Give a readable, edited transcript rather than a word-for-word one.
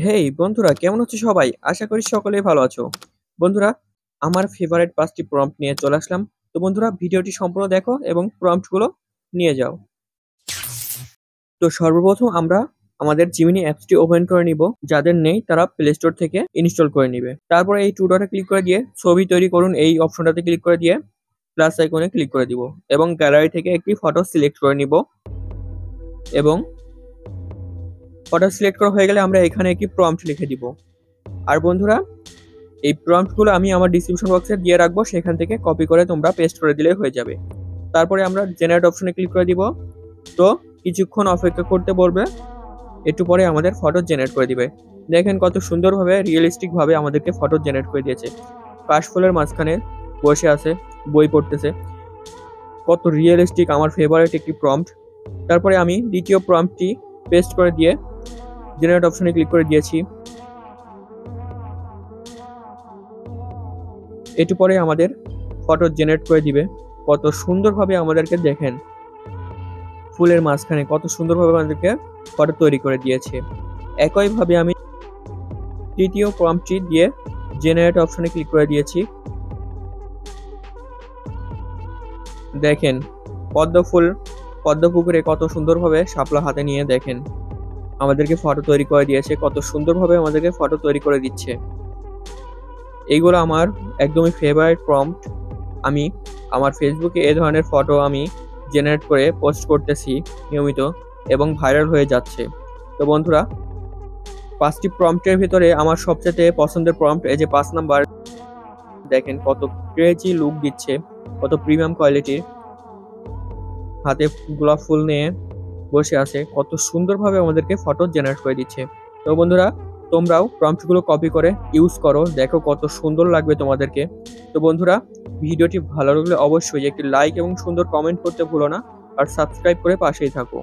হেই বন্ধুরা, কেমন আছো সবাই? আশা করি সকলেই ভালো আছো। বন্ধুরা, আমার ফেভারিট 5টি প্রম্পট নিয়ে চলে আসলাম। তো বন্ধুরা, ভিডিওটি সম্পূর্ণ দেখো এবং প্রম্পট গুলো নিয়ে যাও। তো সর্বপ্রথম আমরা আমাদের জিমিনি অ্যাপসটি ওপেন করে নিব। যাদের নেই তারা প্লে স্টোর থেকে ইনস্টল করে নিবে। তারপরে এই টু ডটে ক্লিক করে দিয়ে ছবি তৈরি করুন এই অপশনটাতে ক্লিক করে দিয়ে প্লাস আইকনে ক্লিক করে দিব এবং গ্যালারি থেকে একটি ফটো সিলেক্ট করে নিব এবং ফটো সিলেক্ট করা হয়ে গেলে আমরা এখানে একটি প্রম্পট লিখে দিব। আর বন্ধুরা, এই প্রম্পটগুলো আমি আমার ডিসক্রিপশন বক্সে দিয়ে রাখবো, সেখান থেকে কপি করে তোমরা পেস্ট করে দিলেই হয়ে যাবে। তারপরে আমরা জেনারেট অপশনে ক্লিক করে দিব। তো কিছুক্ষণ অপেক্ষা করতে বলবে, একটু পরে আমাদের ফটো জেনারেট করে দিবে। দেখেন কত সুন্দরভাবে রিয়েলিস্টিক ভাবে আমাদেরকে ফটো জেনারেট করে দিয়েছে। কাশফুলের মাঝখানে বসে আছে, বই পড়তেছে। কত রিয়েলিস্টিক, আমার ফেভারিট একটি প্রম্পট। তারপরে আমি দ্বিতীয় প্রম্পটটি পেস্ট করে দিয়ে জেনারেট অপশনে ক্লিক করে দিয়েছি। একটু পরে আমাদের ফটো জেনারেট করে দিবে। কত সুন্দরভাবে আমাদেরকে দেখেন, ফুলের মাঝখানে কত সুন্দরভাবে আমাদেরকে ফটো তৈরি করে দিয়েছে। একইভাবে আমি তৃতীয় প্রম্পটটি দিয়ে জেনারেট অপশনে ক্লিক করে দিয়েছি। দেখেন পদ্ম পুকুরে কত সুন্দরভাবে শাপলা হাতে নিয়ে দেখেন আমাদেরকে ফটো তৈরি করে দিয়েছে। কত সুন্দরভাবে আমাদেরকে ফটো তৈরি করে দিচ্ছে। এইগুলো আমার একদমই ফেভারিট প্রম্পট। আমি আমার ফেসবুকে এই ধরনের ফটো আমি জেনারেট করে পোস্ট করতেছি নিয়মিত এবং ভাইরাল হয়ে যাচ্ছে। তো বন্ধুরা, 5টি প্রম্পটের ভিতরে আমার সবচেয়ে পছন্দের প্রম্পট এই যে 5 নাম্বার। দেখেন কত ক্রেজি লুক দিচ্ছে, কত প্রিমিয়াম কোয়ালিটির। হাতে গোলাপ ফুল নিয়ে বসে আছে, কত সুন্দরভাবে আমাদেরকে ফটো জেনারেট করে দিচ্ছে। তো বন্ধুরা, তোমরাও প্রম্পটগুলো কপি করে ইউজ করো, দেখো কত সুন্দর লাগবে তোমাদেরকে। তো বন্ধুরা, ভিডিওটি ভালো লাগলে অবশ্যই একটি লাইক এবং সুন্দর কমেন্ট করতে ভুলো না, আর সাবস্ক্রাইব করে পাশেই থাকো।